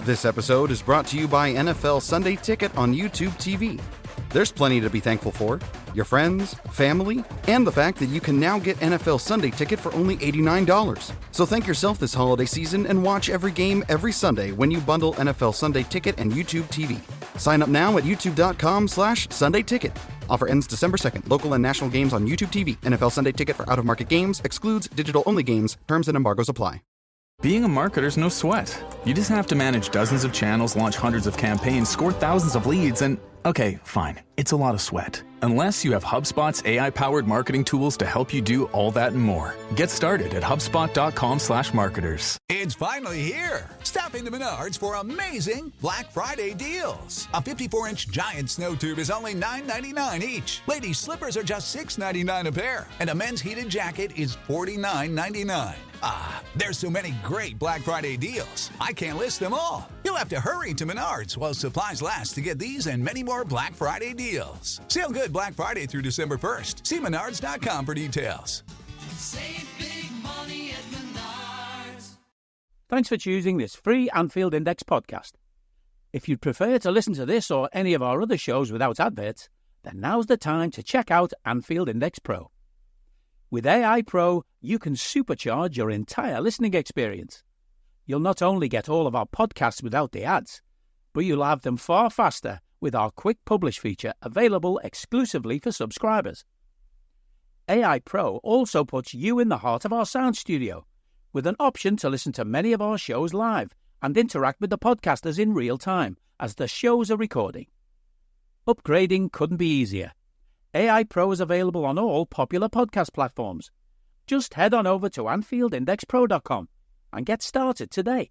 This episode is brought to you by NFL Sunday Ticket on YouTube TV. There's plenty to be thankful for. Your friends, family, and the fact that you can now get NFL Sunday Ticket for only $89. So thank yourself this holiday season and watch every game every Sunday when you bundle NFL Sunday Ticket and YouTube TV. Sign up now at youtube.com/Sunday Ticket. Offer ends December 2nd. Local and national games on YouTube TV. NFL Sunday Ticket for out-of-market games. Excludes digital-only games. Terms and embargoes apply. Being a marketer's no sweat. You just have to manage dozens of channels, launch hundreds of campaigns, score thousands of leads, and okay, fine. It's a lot of sweat. Unless you have HubSpot's AI-powered marketing tools to help you do all that and more. Get started at HubSpot.com/marketers. It's finally here. Stop into Menards for amazing Black Friday deals. A 54-inch giant snow tube is only $9.99 each. Ladies' slippers are just $6.99 a pair. And a men's heated jacket is $49.99. Ah, there's so many great Black Friday deals. I can't list them all. You'll have to hurry to Menards while supplies last to get these and many more Black Friday deals. Sale good Black Friday through December 1st. See Menards.com for details. Save big money at Menards. Thanks for choosing this free Anfield Index podcast. If you'd prefer to listen to this or any of our other shows without adverts, then now's the time to check out Anfield Index Pro. With AI Pro, you can supercharge your entire listening experience. You'll not only get all of our podcasts without the ads, but you'll have them far faster with our Quick Publish feature available exclusively for subscribers. AI Pro also puts you in the heart of our sound studio, with an option to listen to many of our shows live and interact with the podcasters in real time as the shows are recording. Upgrading couldn't be easier. AI Pro is available on all popular podcast platforms. Just head on over to AnfieldIndexPro.com and get started today.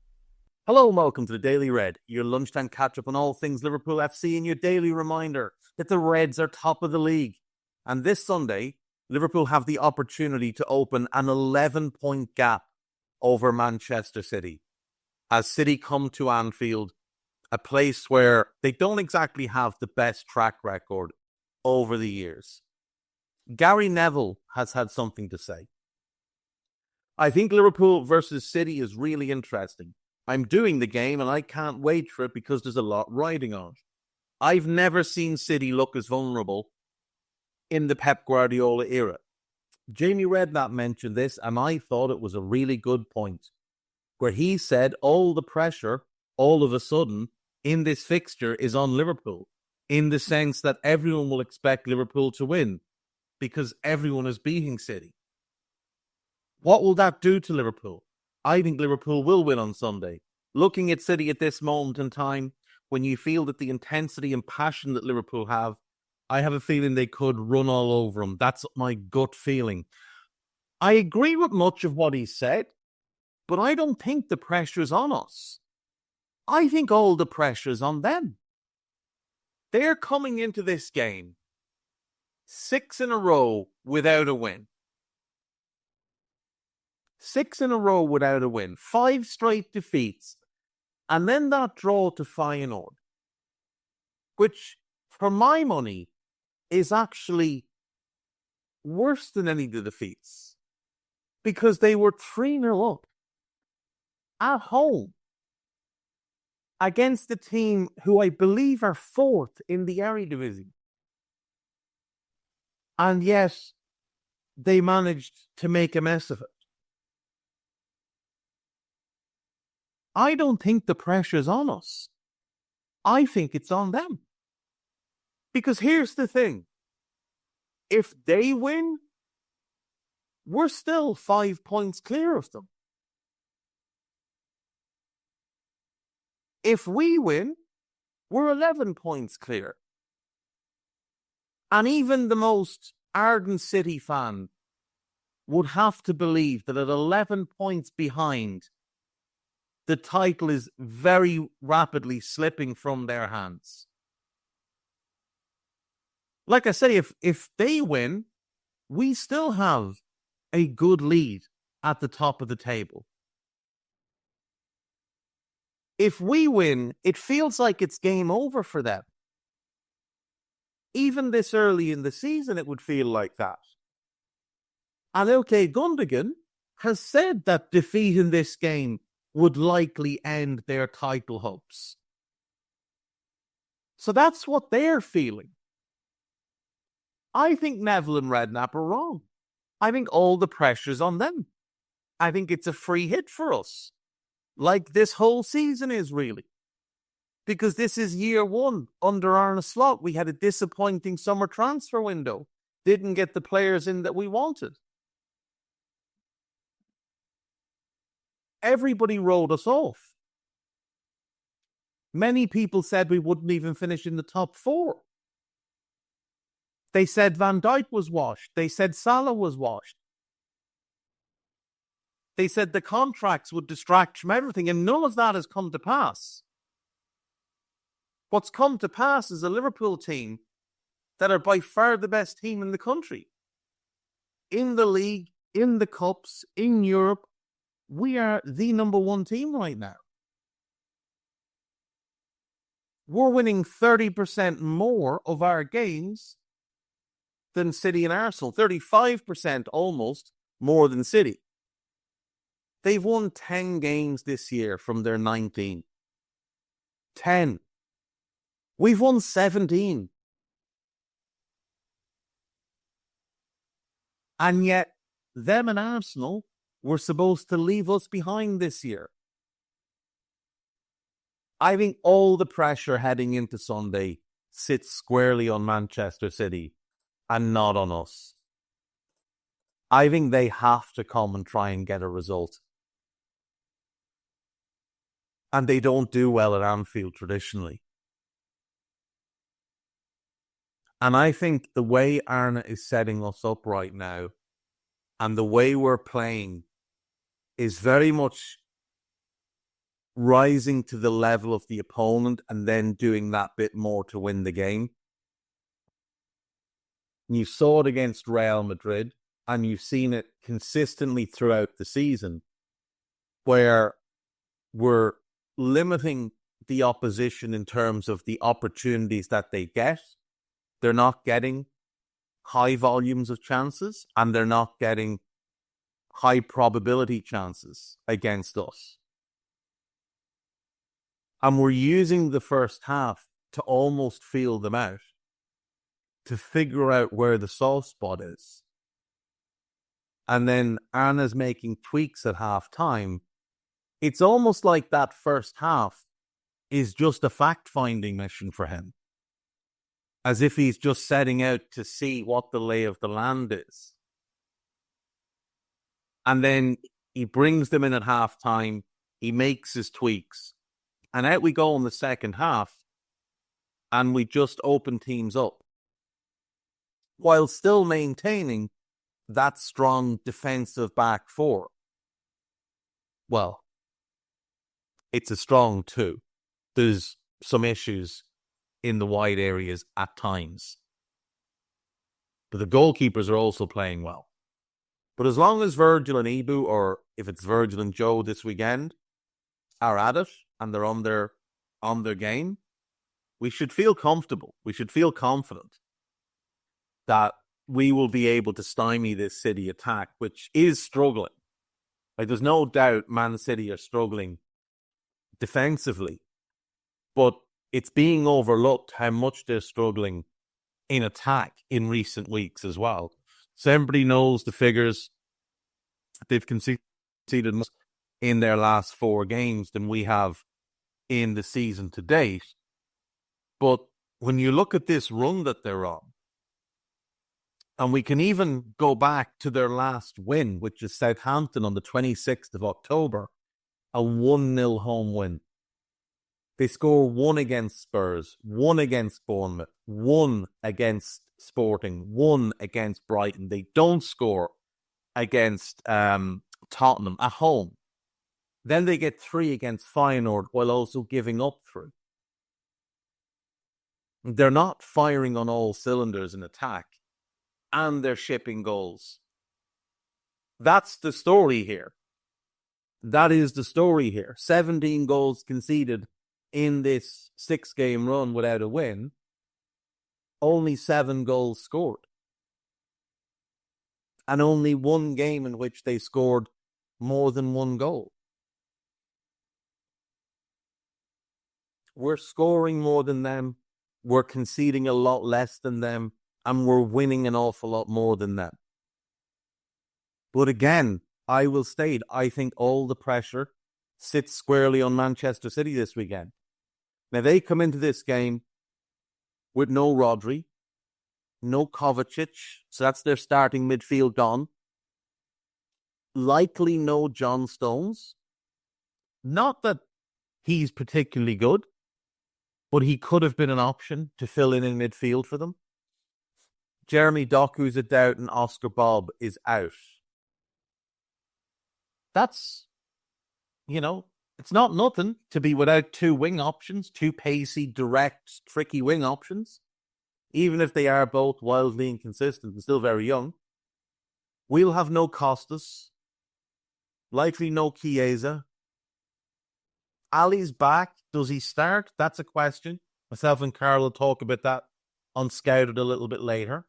Hello and welcome to the Daily Red, your lunchtime catch-up on all things Liverpool FC and your daily reminder that the Reds are top of the league. And this Sunday, Liverpool have the opportunity to open an 11-point gap over Manchester City as City come to Anfield, a place where they don't exactly have the best track record over the years. Gary Neville has had something to say. I think Liverpool versus City is really interesting. I'm doing the game and I can't wait for it because there's a lot riding on it. I've never seen City look as vulnerable in the Pep Guardiola era. Jamie Redknapp mentioned this and I thought it was a really good point, where he said all the pressure, all of a sudden, in this fixture is on Liverpool, in the sense that everyone will expect Liverpool to win because everyone is beating City. What will that do to Liverpool? I think Liverpool will win on Sunday. Looking at City at this moment in time, when you feel that the intensity and passion that Liverpool have, I have a feeling they could run all over them. That's my gut feeling. I agree with much of what he said, but I don't think the pressure is on us. I think all the pressure is on them. They're coming into this game 6 in a row without a win. 6 in a row without a win. 5 straight defeats. And then that draw to Feyenoord, which, for my money, is actually worse than any of the defeats. Because they were 3-0 up at home against a team who I believe are 4th in the Eredivisie. And yet, they managed to make a mess of it. I don't think the pressure's on us. I think it's on them. Because here's the thing. If they win, we're still 5 points clear of them. If we win, we're 11 points clear. And even the most ardent City fan would have to believe that at 11 points behind, the title is very rapidly slipping from their hands. Like I say, if they win, we still have a good lead at the top of the table. If we win, it feels like it's game over for them. Even this early in the season, it would feel like that. And okay, Gundogan has said that defeat in this game would likely end their title hopes. So that's what they're feeling. I think Neville and Redknapp are wrong. I think all the pressure's on them. I think it's a free hit for us. Like this whole season is really. Because this is year one under Arne Slot. We had a disappointing summer transfer window. Didn't get the players in that we wanted. Everybody wrote us off. Many people said we wouldn't even finish in the top 4. They said Van Dijk was washed. They said Salah was washed. They said the contracts would distract from everything, and none of that has come to pass. What's come to pass is a Liverpool team that are by far the best team in the country. In the league, in the cups, in Europe, we are the number 1 team right now. We're winning 30% more of our games than City and Arsenal. 35% almost more than City. They've won 10 games this year from their 19. 10. We've won 17. And yet, them and Arsenal were supposed to leave us behind this year. I think all the pressure heading into Sunday sits squarely on Manchester City and not on us. I think they have to come and try and get a result. And they don't do well at Anfield traditionally. And I think the way Arne is setting us up right now and the way we're playing is very much rising to the level of the opponent and then doing that bit more to win the game. You saw it against Real Madrid, and you've seen it consistently throughout the season, where we're limiting the opposition in terms of the opportunities that they get. They're not getting high volumes of chances, and they're not getting high probability chances against us. And we're using the first half to almost feel them out, to figure out where the soft spot is. And then Arne's making tweaks at half time. It's almost like that first half is just a fact-finding mission for him. As if he's just setting out to see what the lay of the land is. And then he brings them in at half time. He makes his tweaks. And out we go in the second half. And we just open teams up. While still maintaining that strong defensive back 4. Well, it's a strong 2. There's some issues in the wide areas at times. But the goalkeepers are also playing well. But as long as Virgil and Ibu, or if it's Virgil and Joe this weekend, are at it and they're on their game, we should feel comfortable. We should feel confident that we will be able to stymie this City attack, which is struggling. Like, there's no doubt Man City are struggling defensively, but it's being overlooked how much they're struggling in attack in recent weeks as well. So everybody knows the figures. They've conceded more in their last 4 games than we have in the season to date. But when you look at this run that they're on, and we can even go back to their last win, which is Southampton on the 26th of October, a 1-0 home win. They score 1 against Spurs, 1 against Bournemouth, 1 against Sporting, 1 against Brighton. They don't score against Tottenham at home. Then they get 3 against Feyenoord while also giving up 3. They're not firing on all cylinders in attack, and they're shipping goals. That's the story here. That is the story here. 17 goals conceded in this 6-game run without a win. Only 7 goals scored. And only 1 game in which they scored more than 1 goal. We're scoring more than them. We're conceding a lot less than them. And we're winning an awful lot more than them. But again, I will state, I think all the pressure sits squarely on Manchester City this weekend. Now, they come into this game with no Rodri, no Kovacic, so that's their starting midfield gone. Likely no John Stones. Not that he's particularly good, but he could have been an option to fill in midfield for them. Jeremy Doku's a doubt and Oscar Bob is out. That's, it's not nothing to be without two wing options, two pacey, direct, tricky wing options, even if they are both wildly inconsistent and still very young. We'll have no Costas, likely no Chiesa. Ali's back. Does he start? That's a question. Myself and Carl will talk about that on Scouted a little bit later.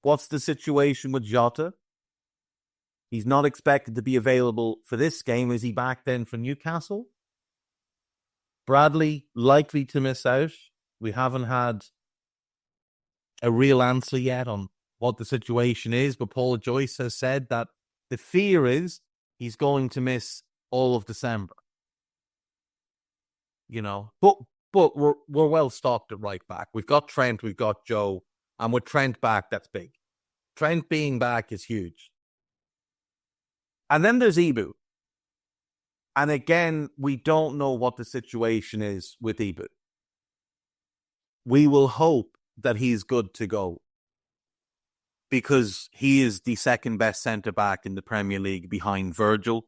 What's the situation with Jota? He's not expected to be available for this game. Is he back then for Newcastle? Bradley, likely to miss out. We haven't had a real answer yet on what the situation is, but Paul Joyce has said that the fear is he's going to miss all of December. But we're well stocked at right back. We've got Trent, we've got Joe, and with Trent back, that's big. Trent being back is huge. And then there's Ibu. And again, we don't know what the situation is with Ibu. We will hope that he's good to go, because he is the second best centre-back in the Premier League behind Virgil.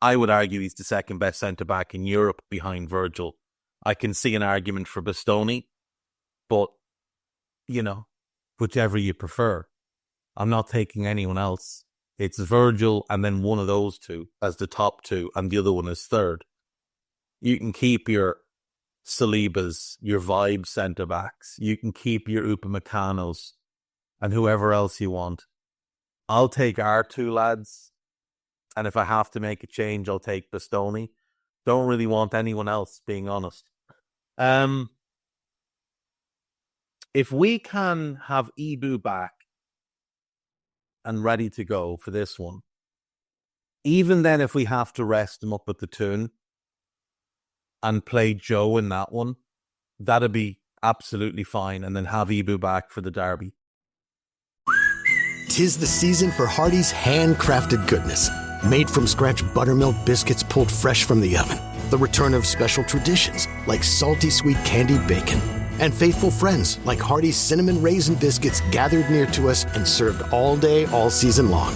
I would argue he's the second best centre-back in Europe behind Virgil. I can see an argument for Bastoni, but, whichever you prefer. I'm not taking anyone else. It's Virgil and then one of those two as the top two, and the other one is third. You can keep your Salibas, your vibe centre-backs. You can keep your Upamecano's and whoever else you want. I'll take our two lads, and if I have to make a change, I'll take Bastoni. Don't really want anyone else, being honest. If we can have Ibu back and ready to go for this one, even then if we have to rest him up at the tune and play Joe in that one, that'd be absolutely fine, and then have Ibu back for the derby. 'Tis the season for Hardee's handcrafted goodness. Made from scratch buttermilk biscuits pulled fresh from the oven. The return of special traditions like salty sweet candied bacon. And faithful friends like Hardee's cinnamon raisin biscuits gathered near to us and served all day, all season long.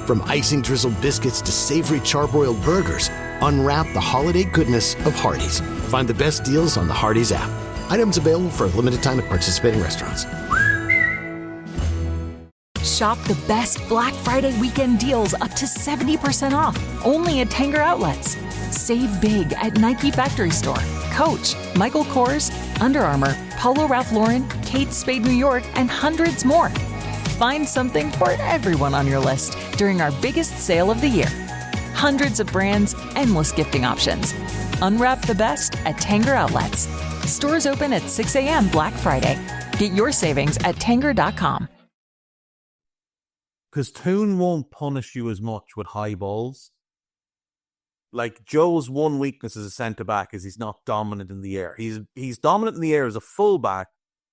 From icing drizzled biscuits to savory charbroiled burgers, unwrap the holiday goodness of Hardee's. Find the best deals on the Hardee's app. Items available for a limited time at participating restaurants. Shop the best Black Friday weekend deals up to 70% off, only at Tanger Outlets. Save big at Nike Factory Store, Coach, Michael Kors, Under Armour, Polo Ralph Lauren, Kate Spade New York, and hundreds more. Find something for everyone on your list during our biggest sale of the year. Hundreds of brands, endless gifting options. Unwrap the best at Tanger Outlets. Stores open at 6 a.m. Black Friday. Get your savings at Tanger.com. Because Toon won't punish you as much with high balls. Like, Joe's one weakness as a centre-back is he's not dominant in the air. He's dominant in the air as a full-back,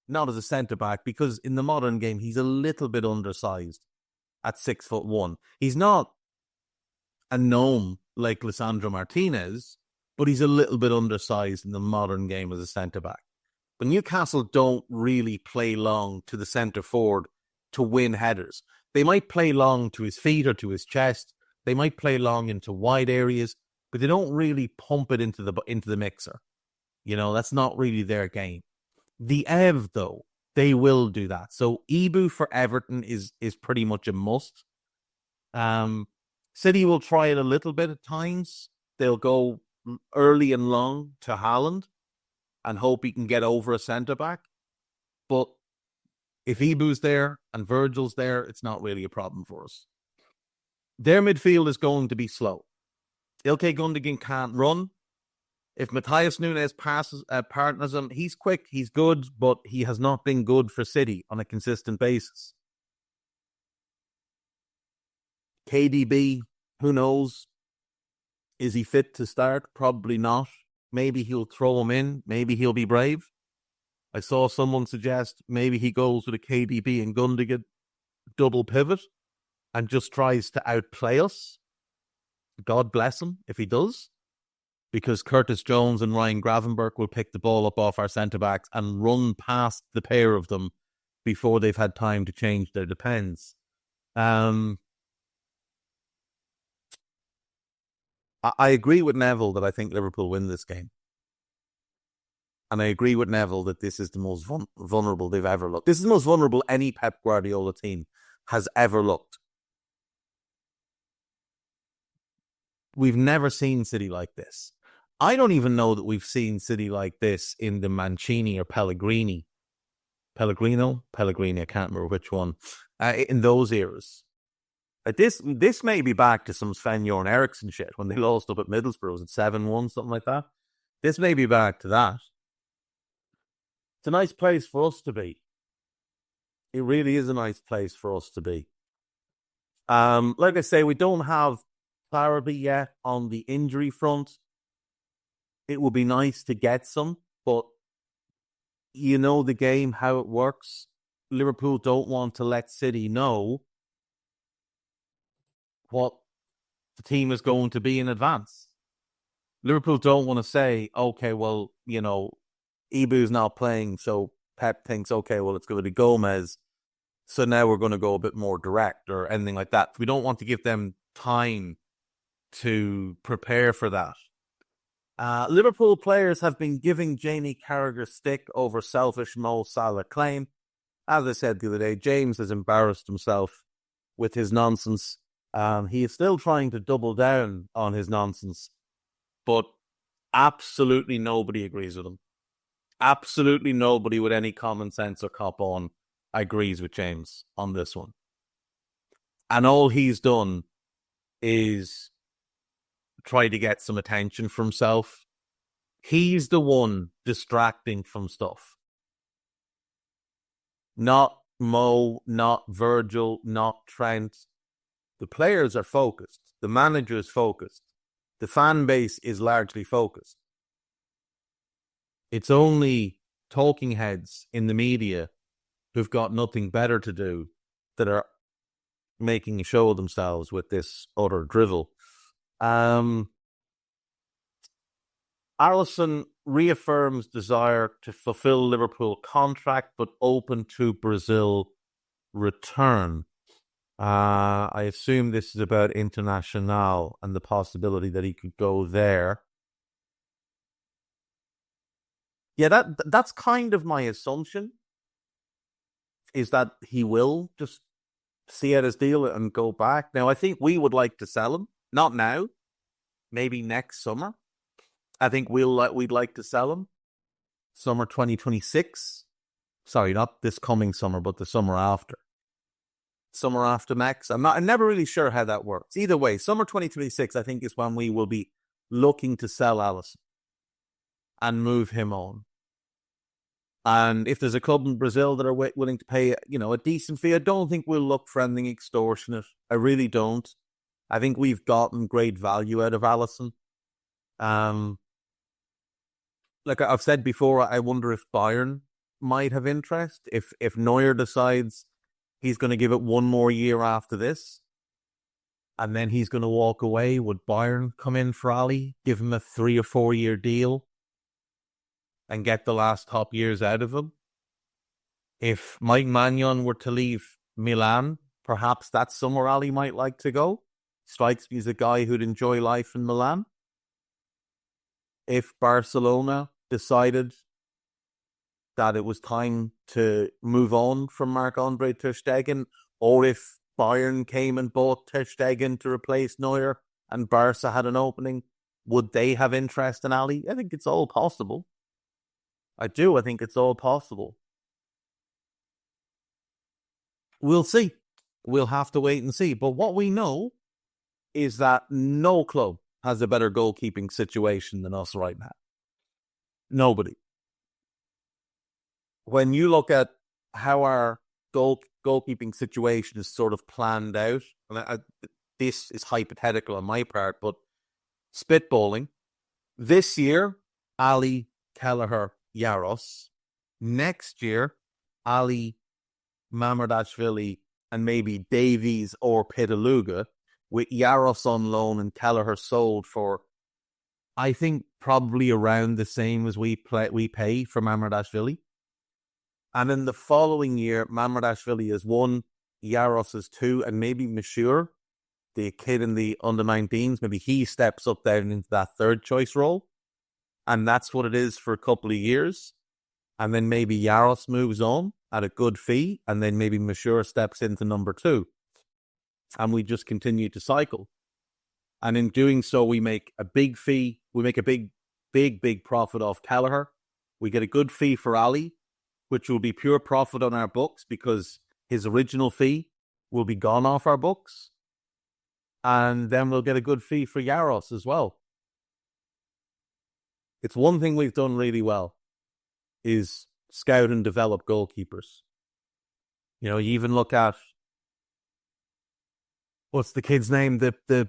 not as a centre-back, because in the modern game, he's a little bit undersized at 6'1". He's not a gnome like Lisandro Martinez, but he's a little bit undersized in the modern game as a centre-back. But Newcastle don't really play long to the centre-forward to win headers. They might play long to his feet or to his chest. They might play long into wide areas, but they don't really pump it into the mixer. That's not really their game. The Ev, though, they will do that. So Ibu for Everton is pretty much a must. City will try it a little bit at times. They'll go early and long to Haaland and hope he can get over a centre-back. But if Ibu's there and Virgil's there, it's not really a problem for us. Their midfield is going to be slow. Ilkay Gundogan can't run. If Matthias Nunes partners him, he's quick, he's good, but he has not been good for City on a consistent basis. KDB, who knows? Is he fit to start? Probably not. Maybe he'll throw him in. Maybe he'll be brave. I saw someone suggest maybe he goes with a KDB and Gundogan double pivot and just tries to outplay us. God bless him if he does. Because Curtis Jones and Ryan Gravenberch will pick the ball up off our centre-backs and run past the pair of them before they've had time to change their defence. I agree with Neville that I think Liverpool win this game. And I agree with Neville that this is the most vulnerable they've ever looked. This is the most vulnerable any Pep Guardiola team has ever looked. We've never seen City like this. I don't even know that we've seen City like this in the Mancini or Pellegrini. Pellegrino? Pellegrini, I can't remember which one. In those eras. This may be back to some Sven-Göran Eriksson shit when they lost up at Middlesbrough. Was it 7-1, something like that? This may be back to that. It's a nice place for us to be. It really is a nice place for us to be. Like I say, we don't have clarity yet on the injury front. It would be nice to get some, but you know the game, how it works. Liverpool don't want to let City know what the team is going to be in advance. Liverpool don't want to say, okay, well, you know, Ibu's not playing, so Pep thinks, okay, well, it's going to be Gomez, so now we're going to go a bit more direct or anything like that. We don't want to give them time to prepare for that. Liverpool players have been giving Jamie Carragher stick over selfish Mo Salah claim. As I said the other day, James has embarrassed himself with his nonsense. He is still trying to double down on his nonsense, but absolutely nobody agrees with him. Absolutely nobody with any common sense or cop on agrees with James on this one. And all he's done is try to get some attention for himself. He's the one distracting from stuff. Not Mo, not Virgil, not Trent. The players are focused. The manager is focused. The fan base is largely focused. It's only talking heads in the media who've got nothing better to do that are making a show of themselves with this utter drivel. Alisson reaffirms desire to fulfill Liverpool contract, but open to Brazil return. I assume this is about Internacional and the possibility that he could go there. Yeah, that's kind of my assumption, is that he will just see out his deal and go back. Now, I think we would like to sell him. Not now. Maybe next summer. I think we'd like to sell him. Summer 2026. Sorry, not this coming summer, but the summer after. Summer after Max. I'm never really sure how that works. Either way, summer 2026, I think, is when we will be looking to sell Alisson and move him on. And if there's a club in Brazil that are willing to pay, a decent fee, I don't think we'll look for anything extortionate. I really don't. I think we've gotten great value out of Alisson. Like I've said before, I wonder if Bayern might have interest. If Neuer decides he's going to give it one more year after this, and then he's going to walk away, would Bayern come in for Ali, give him a 3 or 4 year deal, and get the last top years out of him? If Mike Maignan were to leave Milan, perhaps that's somewhere Ali might like to go. Strikes me as a guy who'd enjoy life in Milan. If Barcelona decided that it was time to move on from Marc-Andre ter Stegen, or if Bayern came and bought ter Stegen to replace Neuer and Barca had an opening, would they have interest in Ali? I think it's all possible. I do. I think it's all possible. We'll see. We'll have to wait and see. But what we know is that no club has a better goalkeeping situation than us right now. Nobody. When you look at how our goalkeeping situation is sort of planned out, and this is hypothetical on my part, but spitballing, this year, Ali, Kelleher, Yaros. Next year, Ali, Mamardashvili, and maybe Davies or Pitaluga, with Yaros on loan and Kelleher sold for, I think, probably around the same as we pay for Mamardashvili. And in the following year, Mamardashvili is 1, Yaros is 2, and maybe Mashur, the kid in the under-19s, maybe he steps up down into that third choice role. And that's what it is for a couple of years. And then maybe Yaros moves on at a good fee, and then maybe Mashur steps into number 2. And we just continue to cycle. And in doing so, we make a big fee. We make a big profit off Kelleher. We get a good fee for Ali, which will be pure profit on our books because his original fee will be gone off our books. And then we'll get a good fee for Yaros as well. It's one thing we've done really well is scout and develop goalkeepers. You know, you even look at, what's the kid's name? The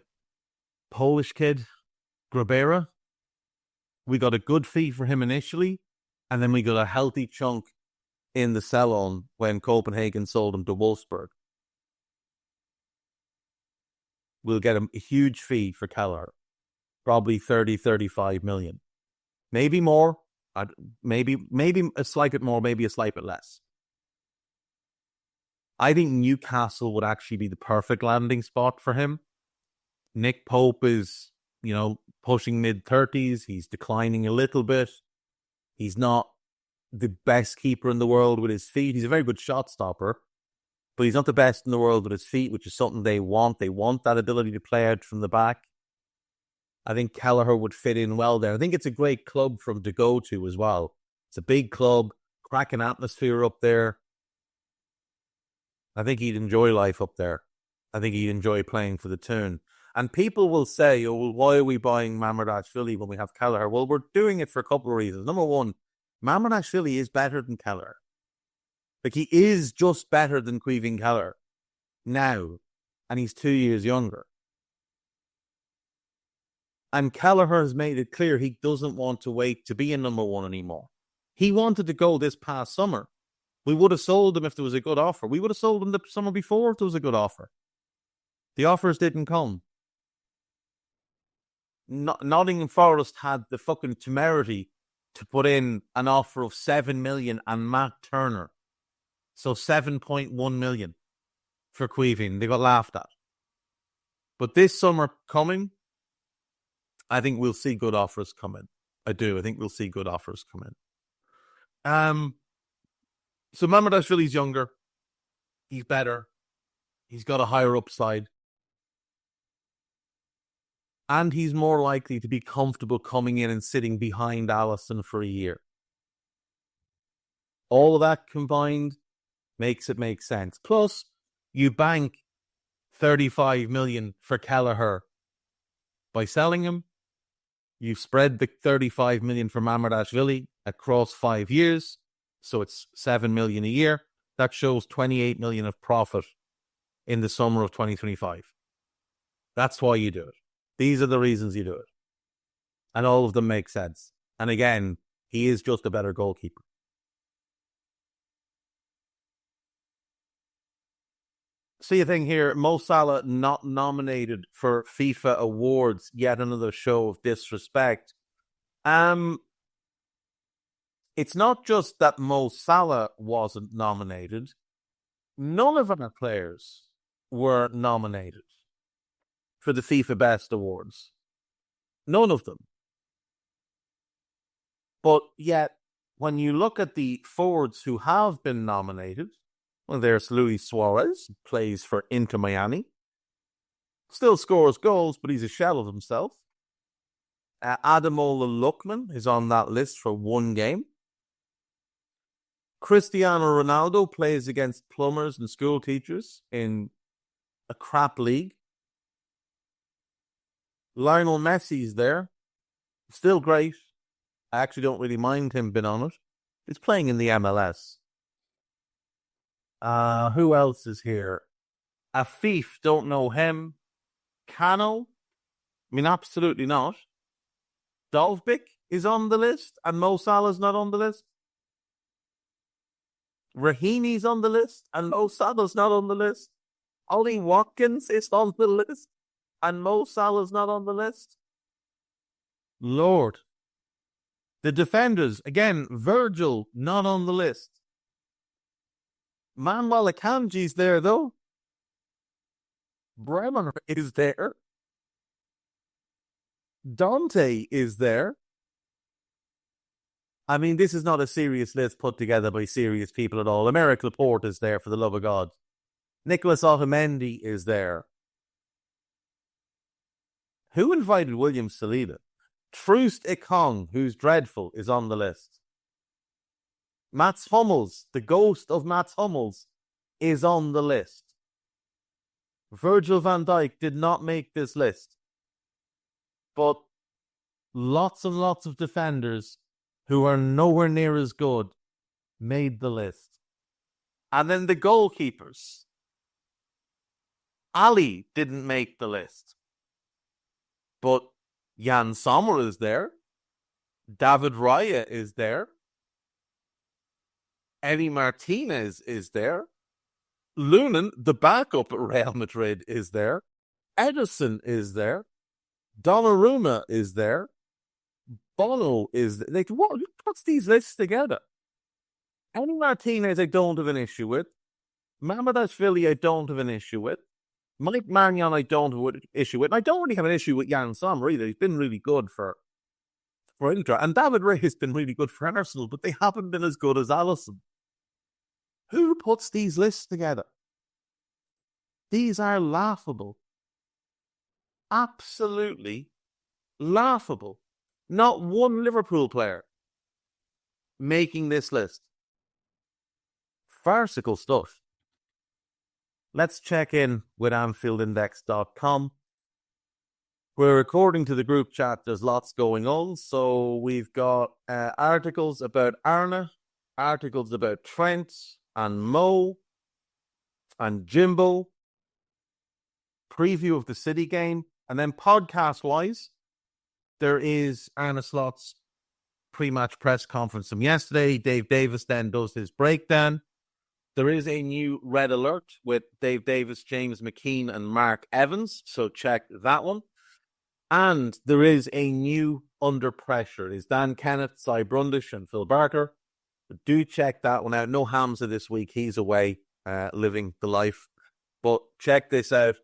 Polish kid, Grabera. We got a good fee for him initially, and then we got a healthy chunk in the sell-on when Copenhagen sold him to Wolfsburg. We'll get a huge fee for Kelleher, probably 30, 35 million. Maybe more, maybe a slight bit more, maybe a slight bit less. I think Newcastle would actually be the perfect landing spot for him. Nick Pope is, you know, pushing mid-30s. He's declining a little bit. He's not the best keeper in the world with his feet. He's a very good shot stopper, but he's not the best in the world with his feet, which is something they want. They want that ability to play out from the back. I think Kelleher would fit in well there. I think it's a great club for him to go to as well. It's a big club, cracking atmosphere up there. I think he'd enjoy life up there. I think he'd enjoy playing for the Toon. And people will say, oh, well, why are we buying Mamardashvili when we have Kelleher? Well, we're doing it for a couple of reasons. Number one, Mamardashvili is better than Kelleher. Like, he is just better than Caoimhín Kelleher now. And he's 2 years younger. And Kelleher has made it clear he doesn't want to wait to be a number 1 anymore. He wanted to go this past summer. We would have sold him if there was a good offer. We would have sold him the summer before if there was a good offer. The offers didn't come. Nottingham Forest had the fucking temerity to put in an offer of 7 million and Matt Turner. So 7.1 million for Caoimhín. They got laughed at. But this summer coming, I think we'll see good offers come in. I do. I think we'll see good offers come in. So Mamardashvili's younger. He's better. He's got a higher upside. And he's more likely to be comfortable coming in and sitting behind Alisson for a year. All of that combined makes it make sense. Plus, you bank 35 million for Kelleher by selling him. You spread the 35 million for Mamardashvili across 5 years. So it's 7 million a year. That shows 28 million of profit in the summer of 2025. That's why you do it. These are the reasons you do it. And all of them make sense. And again, he is just a better goalkeeper. See a thing here, Mo Salah not nominated for FIFA awards, yet another show of disrespect. It's not just that Mo Salah wasn't nominated. None of our players were nominated for the FIFA Best Awards. None of them. But yet, when you look at the forwards who have been nominated, well, there's Luis Suarez, plays for Inter Miami. Still scores goals, but he's a shell of himself. Ademola Lookman is on that list for 1 game. Cristiano Ronaldo plays against plumbers and school teachers in a crap league. Lionel Messi's there. Still great. I actually don't really mind him being on it. He's playing in the MLS. Who else is here? Afif, don't know him. Cano? I mean, absolutely not. Dovbik is on the list, and Mo Salah's not on the list. Rahini's on the list, and Mo Salah's not on the list. Ollie Watkins is on the list, and Mo Salah's not on the list. Lord. The defenders, again, Virgil, not on the list. Manuel Akanji's there, though. Bremer is there. Dante is there. I mean, this is not a serious list put together by serious people at all. Emerick Laporte is there, for the love of God. Nicholas Otamendi is there. Who invited William Saliba? Troost Ekong, who's dreadful, is on the list. Mats Hummels, the ghost of Mats Hummels, is on the list. Virgil van Dijk did not make this list. But lots and lots of defenders who are nowhere near as good made the list. And then the goalkeepers. Ali didn't make the list. But Jan Sommer is there. David Raya is there. Eddie Martinez is there. Lunin, the backup at Real Madrid, is there. Edison is there. Donnarumma is there. Bono is there. Like, what? Who puts these lists together? Eddie Martinez, I don't have an issue with. Mamardashvili, I don't have an issue with. Mike Maignan, I don't have an issue with. And I don't really have an issue with Jan Sommer either. He's been really good for Inter. And David Ray has been really good for Arsenal, but they haven't been as good as Alisson. Who puts these lists together? These are laughable. Absolutely laughable. Not one Liverpool player making this list. Farcical stuff. Let's check in with AnfieldIndex.com, where according to the group chat, there's lots going on. So we've got articles about Arna, articles about Trent and Mo and Jimbo, preview of the City game, and then podcast-wise, there is Arne Slot's pre-match press conference from yesterday. Dave Davis then does his breakdown. There is a new Red Alert with Dave Davis, James McKean, and Mark Evans, so check that one. And there is a new Under Pressure. It's Dan Kenneth, Cy Brundish, and Phil Barker. Do check that one out. No Hamza this week. He's away living the life. But check this out.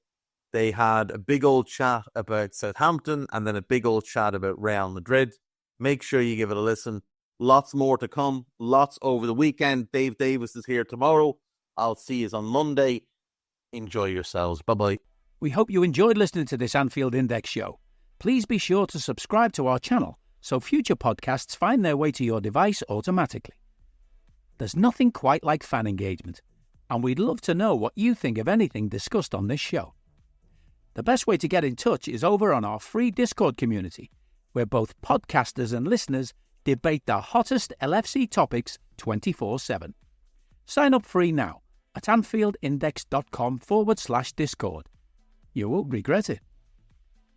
They had a big old chat about Southampton and then a big old chat about Real Madrid. Make sure you give it a listen. Lots more to come. Lots over the weekend. Dave Davis is here tomorrow. I'll see you on Monday. Enjoy yourselves. Bye-bye. We hope you enjoyed listening to this Anfield Index show. Please be sure to subscribe to our channel so future podcasts find their way to your device automatically. There's nothing quite like fan engagement, and we'd love to know what you think of anything discussed on this show. The best way to get in touch is over on our free Discord community, where both podcasters and listeners debate the hottest LFC topics 24/7. Sign up free now at AnfieldIndex.com/Discord. You won't regret it.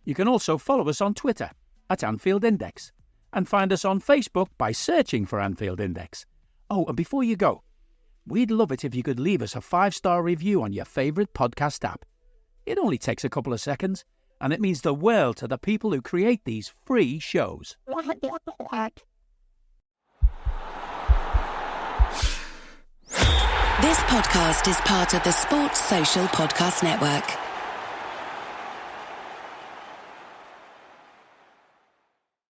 You can also follow us on Twitter at Anfield Index and find us on Facebook by searching for Anfield Index. Oh, and before you go, we'd love it if you could leave us a 5-star review on your favourite podcast app. It only takes a couple of seconds, and it means the world to the people who create these free shows. This podcast is part of the Sports Social Podcast Network.